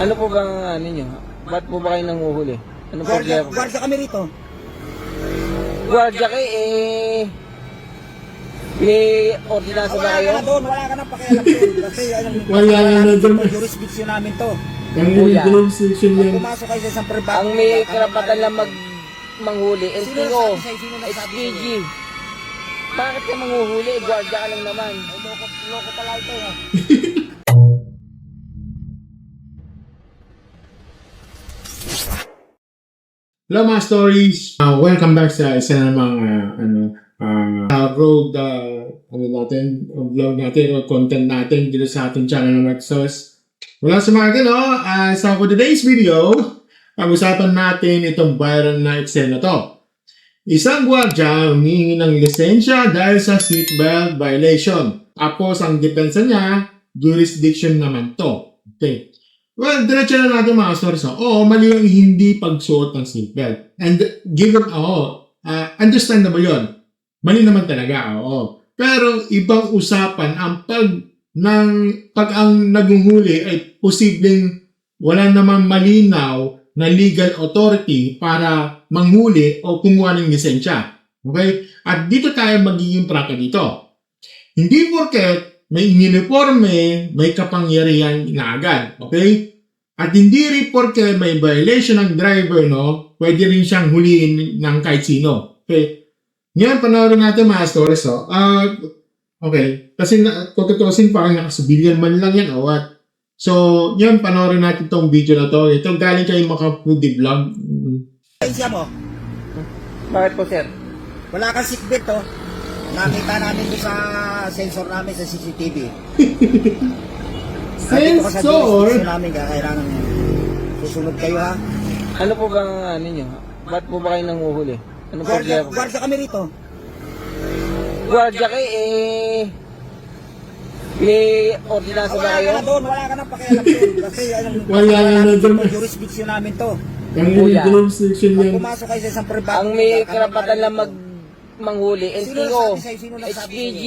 Ano po bang ano nyo? Ba't po ba kayo nanguhuli? Anong problema? Guardia kami rito. Guardia kayo may ordinansa ba Wala kayo? ka na doon, wala ka na pakialam doon. Kasi Wala na doon. jurisdiction namin to. Ang Kuya. jurisdiction Pag yan. pumasok kayo sa isang privado. Ang may karapatan lang manghuli, Sino LTO, nagsabi sa'yo? Sino nagsabi sa'yo? HPG. Bakit ka manguhuli? Guardia ka lang naman. Ay, loko pala ito. Hello mga stories! Welcome back sa isa namang road vlog natin o content natin dito sa ating channel ng Maxos. Wala sa mga so for today's video, pag-usapan natin itong viral na eksena to. Isang gwardiya humingi ng lisensya dahil sa seatbelt violation. Tapos ang depensa niya, jurisdiction naman to. Okay. Well, diretso na natin mga stories. Oo, mali ang hindi pagsuot ng seatbelt. And given, understandable yun. Mali naman talaga, oo. Pero ibang usapan ang pag ang naguhuli ay posibleng wala namang malinaw na legal authority para manghuli o kumuha ng lisensya. Okay? At dito tayo magiging praka dito. Hindi porket may uniforme, may kapangyarihan na agad. Okay? At hindi rin porket may violation ng driver, pwede rin siyang huliin ng kahit sino. Okay? Ngayon, panoorin natin mga stories. Okay. Kasi kung tutusin parang nakasibilyan man lang yan o what. So, yan, panoorin natin itong video na to. Ito galing kay Makapudi Vlog. Lisensya mo. Bakit po, sir? Wala kang seatbelt to. Nakita namin doon sa sensor namin sa CCTV. Dito ka sa Sensor? jurisdiction namin, kailangan susunod kayo ha. Ano po bang ano nyo? Ba't po ba kayo nanguhuli? Anong problema? Guardia kami rito. Guardia kayo may ordinansa ba Wala kayo? ka na doon, wala ka na pakialam doon. Kasi Wala na doon. jurisdiction namin to. Ang Kuya. jurisdiction Pag yan. pumasok kayo sa isang privado. Ang may karapatan lang manghuli, Sino LTO, nagsabi sa'yo? Sino nagsabi HPG.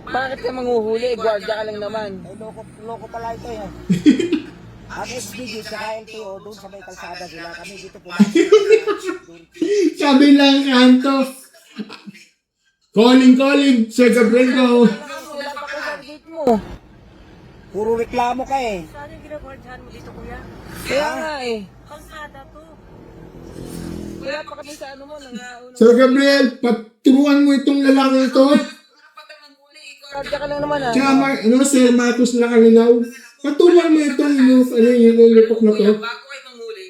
Bakit ka manguhuli? Guardia ka lang naman. Ay, loko pala ito eh. Ang SBG sa LTO doon sa may kalsada sila. Kami dito pumasok. Sabi lang, kanto. Calling, Sir Gabriel ko. Wala pa kayo sa gate mo. Puro reklamo ka eh. Saan yung ginagwardyahan mo dito, kuya? Kaya nga Kalsada to. wala pa kami sa ano mo. Sir Gabriel, paturuan mo itong lalaki ito. Guardia ka lang naman Tsaka, Sir Marcos na kalinaw. Paturuan mo itong yung report na to. Bago kayo manghuli,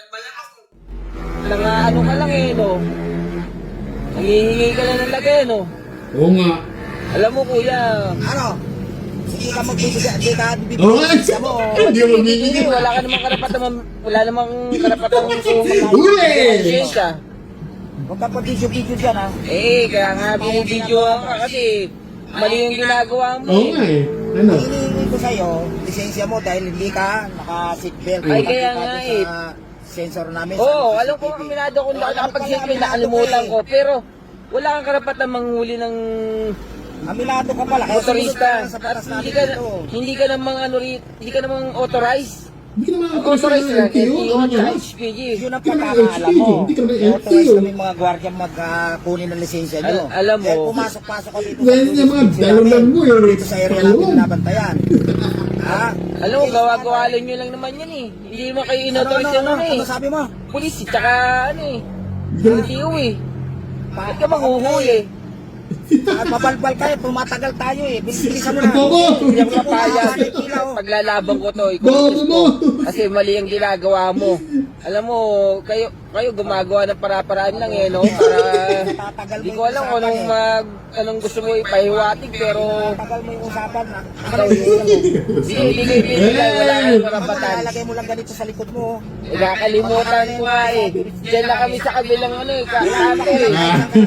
malakas mo. Ano ka lang Nangihingi ka lang ng lagay, Oo nga. Alam mo, kuya. Ano? Hindi ka magbibigay. Hindi ka bibigay. Oo, mo. hindi mo bibigyan. Wala ka namang karapatan. Wala namang karapatan Huli! lisensya. Huwag ka pa video dyan ha. Kaya nga binibidyo ka kasi mali yung ginagawa mo. Oo nga eh. Ano? Hinihingi ko sa'yo, lisensya mo dahil hindi ka naka-seatbelt. Ay, kaya Nakita nga doon eh. sa sensor namin. Oo, sa alam ko CCTV. aminado kung Alam ko nakapag-seatbelt, pala, nakalimutan aminado ko. Pero wala kang karapatan manghuli ng Aminado ka pala. Kaya motorista. sumunod ka sa batas At namin dito. hindi ka namang hindi ka namang authorized. Hindi ka naman Authorized lang, LTO. LTO Ano at nga? HPG. Yun ang Hindi ka naman pagkakaalam mo. Hindi ka naman Authorized LTO. kami mga gwardiya mag-kunin ng lisensya nyo. Alam mo. Dahil pumasok-pasok ka dito Dahil yung mga dalaman mo yun. dito sa area namin binabantayan. Ha? Alam mo, gawa-gawalan nyo lang naman yan Hindi mo kayo inauthorize Ano sabi mo? Pulis, tsaka LTO Bakit ka manghuhuli? At mabalbal kayo, tumatagal tayo eh. Bilisan mo na. Bobo! Hindi ako papayag. Ilaw. Paglalaban ko to, Bobo mo! kasi mali ang ginagawa mo. Alam mo, kayo gumagawa ng para-paraan lang para hindi ko alam kung anong gusto mo ipahiwatig, pero Tagal mo yung usapan na. hindi kayo binigay, wala kang karapatan. Lalagay mo lang ganito sa likod mo. Nakakalimutan ko nga Diyan na kami sa kabilang kakampi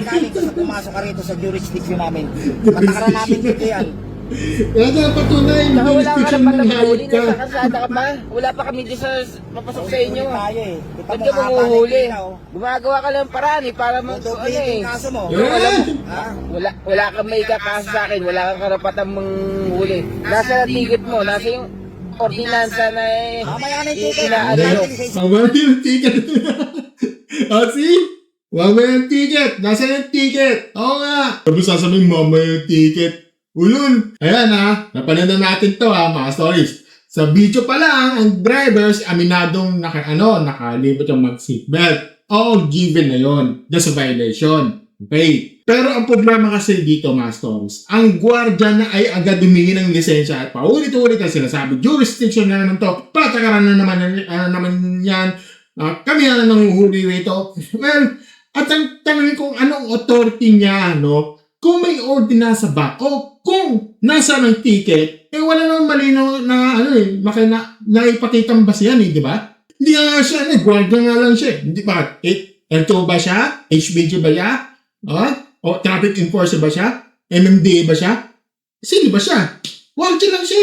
Galing ka sa pumasok ka rito sa jurisdiction namin. Patakaran namin dito yan. Kaya na patunay yung Saka wala kang jurisdiction karapatan ng manghuli, hayop ka. nasa kalsada ka pa. Wala pa kami dito sa papasok sa inyo. Tayo eh. Kita Ba't mo ka haba na manguhuli? ilaw. Gumagawa ka lang paraan para Doble yung kaso mo. Ha? Wala kang may kakasa sa akin, wala kang karapatang manghuli. Nasa ticket mo, nasa yung ordinansa na Mamaya na yung ticket. Inaano. Mamaya yung ticket. O, see? Mamaya yung ticket. Nasaan yung ticket? Oo nga. Tapos sasabihin, mamaya yung ticket. Ulun. Ayan napanood na natin to mga stories. Sa video pa lang, ang drivers, aminadong nakalibot yung mag-seatbelt. Oo, given na yon. That's a violation. Okay. Pero ang problema kasi dito, mga stories, ang gwardiya na ay agad humingi ng lisensya at paulit-ulit ang sinasabi, jurisdiction na naman to, patakaran na naman yan, kami na nanguhuli rito. Well, at ang tanongin kung anong authority niya, kung may ordinansa ba, o kung nasa ng ticket, wala namang malinaw na, naipakitang basihan, di ba? Hindi nga siya, gwardiya nga lang siya. Hindi ba? L2 ba siya? HBG ba siya? O traffic enforcer ba siya? MMDA ba siya? Sino ba siya? Gwardiya lang siya.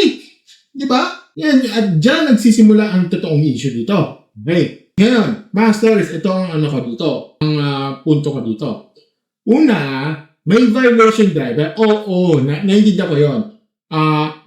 Di ba? Yan, at dyan nagsisimula ang totoong issue dito. Okay. Ngayon, mga stories, ito ang dito. Ang punto ko dito. Una, may violation driver. Oo, naintindihan ko yun.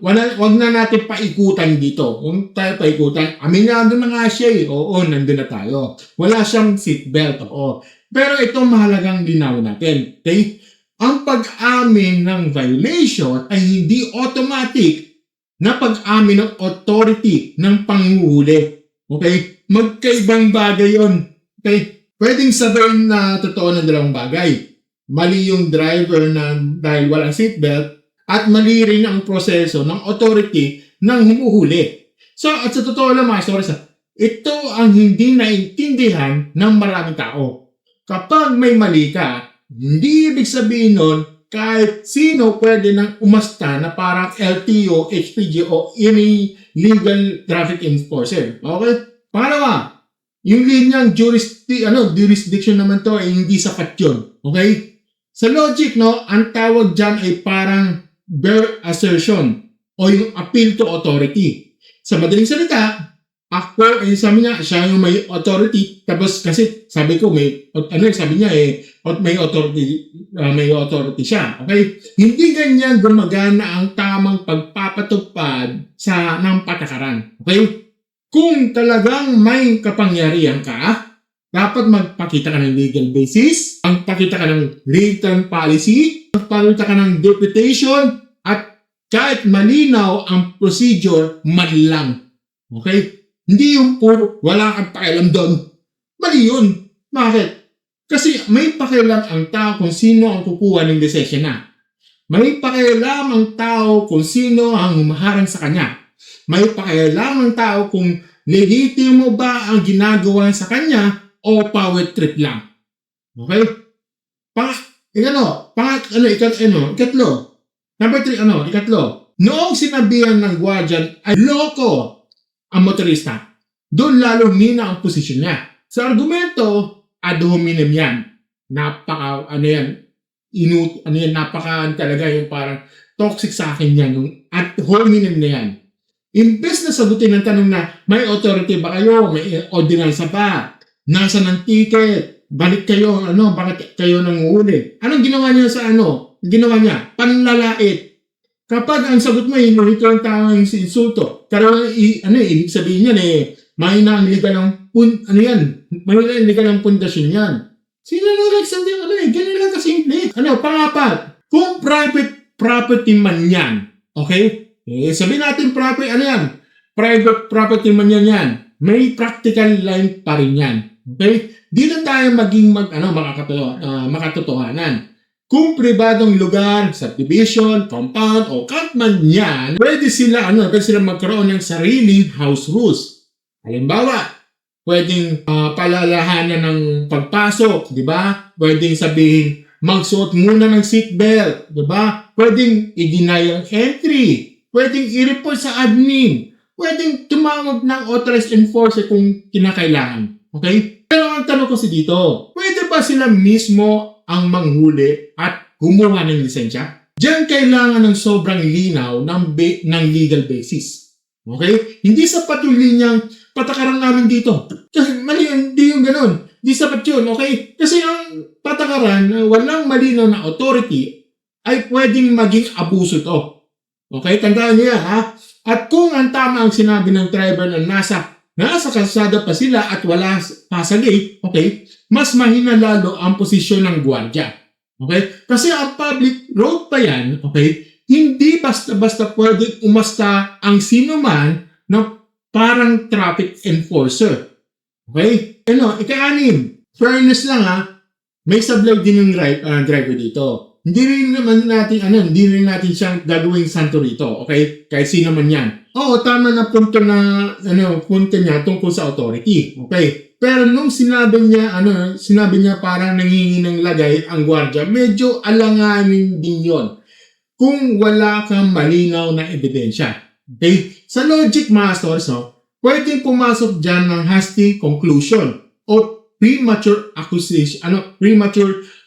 Wag na natin paikutan dito. Kung tayo paikutan, aminado na nga siya. Oo, nandun na tayo. Wala siyang seatbelt. Oo. Pero ito mahalagang linaw natin. Okay? Ang pag-amin ng violation ay hindi automatic na pag-amin ng authority ng panguhuli. Okay? Magkaibang bagay yun. Okay? Pwedeng sabihin na totoo ng dalawang bagay. Mali yung driver na dahil walang seatbelt at mali rin ang proseso ng authority ng humuhuli. So, at sa totoo lang mga stories, ito ang hindi naintindihan ng maraming tao. Kapag may mali ka, hindi ibig sabihin nun kahit sino pwede nang umasta na parang LTO, HPG o any legal traffic enforcer. Okay? Pangalawa, yung linyang jurisdiction naman to ay hindi sapat yun. Okay? Sa logic, ang tawag dyan ay parang bare assertion o yung appeal to authority. Sa madaling salita, ako, sabi niya, siya yung may authority. Tapos kasi sabi ko, sabi niya may authority siya. Okay? Hindi ganyan gumagana ang tamang pagpapatupad ng patakaran. Okay? Kung talagang may kapangyarihan ka, dapat magpakita ka ng legal basis, magpakita ka ng written policy, magpakita ka ng deputation, at kahit malinaw ang procedure, man lang. Okay? Hindi yung puro wala kang pakialam doon. Mali yun. Bakit? Kasi may pakialam ang tao kung sino ang kukuha ng lisensya na. May pakialam ang tao kung sino ang humaharang sa kanya. May pakialam ang tao kung legitimo ba ang ginagawa sa kanya o power trip lang. Okay? Ikatlo. Number 3, ikatlo. Noong sinabihan ng guardian ay loko ang motorista, doon lalo hina ang posisyon niya. Sa argumento, ad hominem yan. Napaka talaga yung parang toxic sa akin yan, yung ad hominem na yan. Imbes na sagutin ng tanong na, may authority ba kayo? May ordinansa ba? Nasa ng ticket? Balik kayo, bakit kayo nanguhuli? Anong ginawa niya sa Ginawa niya, panlalait. Kapag ang sagot mo, ito ang tawang insulto. Pero, ibig sabihin yan may illegal ng pundasyon yan. Sino nagsabi? Ganyan lang kasimple. Pangapat, kung private property man yan, okay? Sabihin natin private property man yan. May practical line pa rin yan. Okay? Dito tayo maging makatotohanan. Kung pribadong lugar, subdivision, compound, o kahit man yan, pwede sila magkaroon ng sariling house rules. Halimbawa, pwedeng palalahanan ng pagpasok, di ba? Pwedeng sabihin, magsuot muna ng seatbelt, di ba? Pwedeng i-deny ang entry. Pwedeng i-report sa admin. Pwedeng tumawag ng authorized enforcer kung kinakailangan. Okay? Pero ang tanong ko dito, pwede ba sila mismo ang manghuli at gumawa ng lisensya? Diyan kailangan ng sobrang linaw ng legal basis. Okay? Hindi sapat yung linyang patakaran namin dito. Kasi mali yun, hindi yung ganun. Hindi sapat yun, okay? Kasi ang patakaran na walang malinaw na authority ay pwedeng maging abuso to. Okay? Tandaan niyo yan, ha? At kung ang tama ang sinabi ng driver na nasa kalsada pa sila at wala pa sa gate, okay, mas mahina lalo ang posisyon ng gwardiya. Okay? Kasi ang public road pa yan, okay, hindi basta-basta pwede umasta ang sino man na parang traffic enforcer. Okay? Ika-anim, fairness lang ha, may sablay din ng driver dito. Hindi rin natin siyang gagawing santo rito, okay? Kahit sino man yan. Oo, tama na punto niya tungkol sa authority, okay? Pero nung sinabi niya parang nangingi ng lagay ang gwardiya, medyo alanganin din yon kung wala kang malinaw na ebidensya. Okay? Sa logic, mga stores, pwedeng pumasok dyan ng hasty conclusion o premature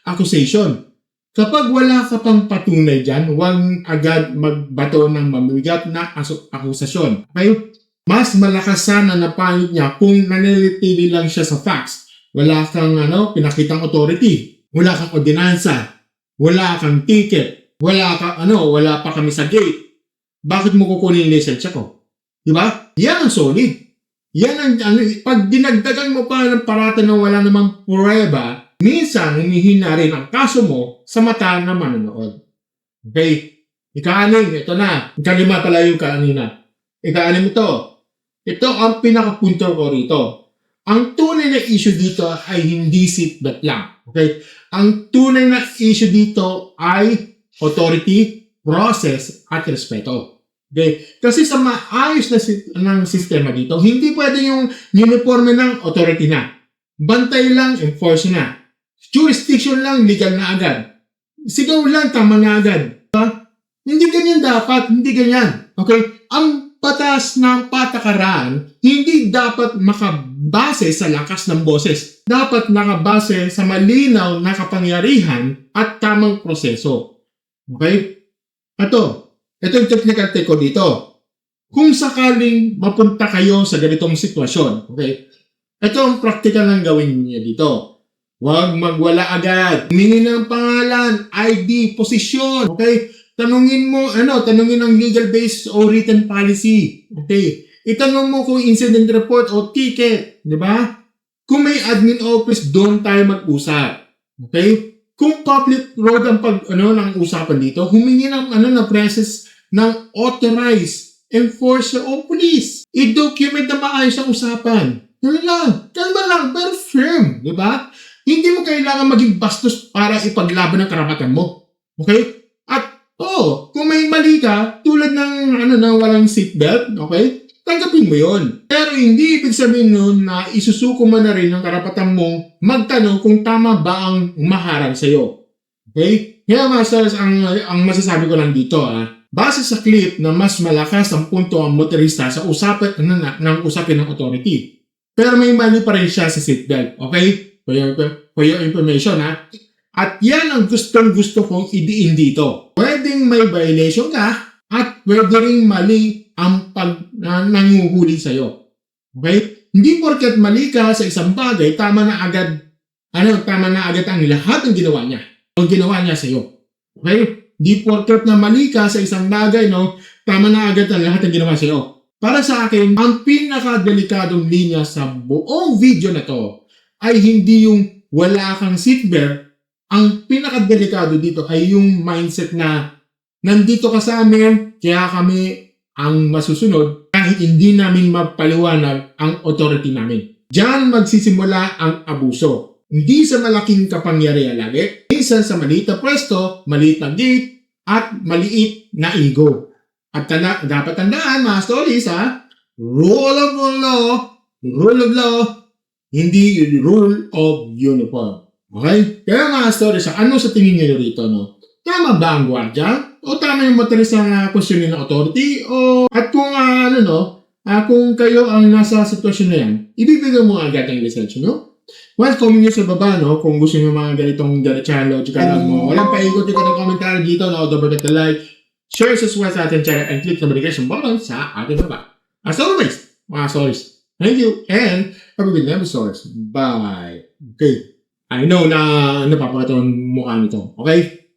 accusation. Kapag wala ka pang patunay dyan, huwag agad magbato ng mamigat na akusasyon. Okay? Mas malakas sana na panit niya kung nanilitili lang siya sa facts. Wala kang pinakitang authority, wala kang ordinansa, wala kang ticket, wala pa kami sa gate. Bakit mo kukunin yung lisensya ko? Diba? Yan ang solid. Yan ang pag dinagdagan mo pa ng parata na wala namang pruweba, minsan humihina rin ang kaso mo sa mata ng manonood. Okay? Ika-anim, ito na. Ikalima pala yung kanina. Ika-anim ito. Ito ang pinakapunto ko rito. Ang tunay na issue dito ay hindi seatbelt lang. Okay? Ang tunay na issue dito ay authority, process, at respeto. Okay? Kasi sa maayos ng sistema dito, hindi pwede yung uniforme ng authority na. Bantay lang, enforce na. Jurisdiction lang, legal na agad. Sigaw lang, tama na agad. Hindi ganyan dapat, hindi ganyan. Okay? Ang batas ng patakaran, hindi dapat makabase sa lakas ng boses. Dapat nakabase sa malinaw na kapangyarihan at tamang proseso. Okay? Ito yung technical take ko dito. Kung sakaling mapunta kayo sa ganitong sitwasyon, okay? Ito ang practical ng gawin niya dito. Huwag magwala agad. Humingi ng pangalan, ID, posisyon. Okay? Tanungin ang legal base o written policy. Okay? Itanong mo kung incident report o ticket. Di ba? Kung may admin office, doon tayo mag-usap. Okay? Kung public road ang ng usapan dito, humingi ng presence ng authorized enforcer o police. I-document na maayos ang usapan. Kalma lang, pero firm. Di ba? Hindi mo kailangan maging bastos para ipaglaban ang karapatan mo. Okay? At, kung may mali ka, tulad ng, walang seatbelt, okay? Tanggapin mo yon. Pero hindi ibig sabihin nun na isusuko mo na rin ang karapatan mong magtanong kung tama ba ang umaharang sa'yo. Okay? Kaya masters, ang masasabi ko lang dito, base sa clip na mas malakas ang punto ang motorista sa usapin ng authority. Pero may mali pa rin siya sa seatbelt. Okay? For your information, At yan ang gusto kong idiin dito. Pwedeng may violation ka at pwede rin mali ang nanguhuli sa'yo. Okay? Hindi porket mali ka sa isang bagay, tama na agad ang lahat ng ginawa niya. O ginawa niya sa'yo. Okay? Hindi porket na mali ka sa isang bagay, tama na agad ang lahat ng ginawa sa'yo. Para sa akin, ang pinakadelikadong linya sa buong video na to ay hindi yung wala kang seatbelt. Ang pinakadelikado dito ay yung mindset na nandito ka sa amin, kaya kami ang masusunod kahit hindi namin mapaliwanag ang authority namin. Diyan magsisimula ang abuso. Hindi sa malaking kapangyarihan lagi, minsan sa maliit na pwesto, maliit na gate, at maliit na ego. At dapat tandaan mga stories, rule of law, hindi rule of uniform. Okay? Kaya mga stories, ano sa tingin nyo rito, Tama ba ang gwardiya? O tama yung motorista na questionin ng authority? At kung kung kayo ang nasa sitwasyon na yan, ibibigay mo agad ang lisensya nyo? Well, comment nyo sa baba, kung gusto nyo mga ganitong diretsahan logical mo. Walang paikot-ikot ng komentaryo dito, don't forget to like, share, subscribe sa ating channel, and click the notification button sa ating baba. As always, mga stories, thank you, and have a good episode. Bye. Okay. I know na napapakita ang mukha nito. Okay?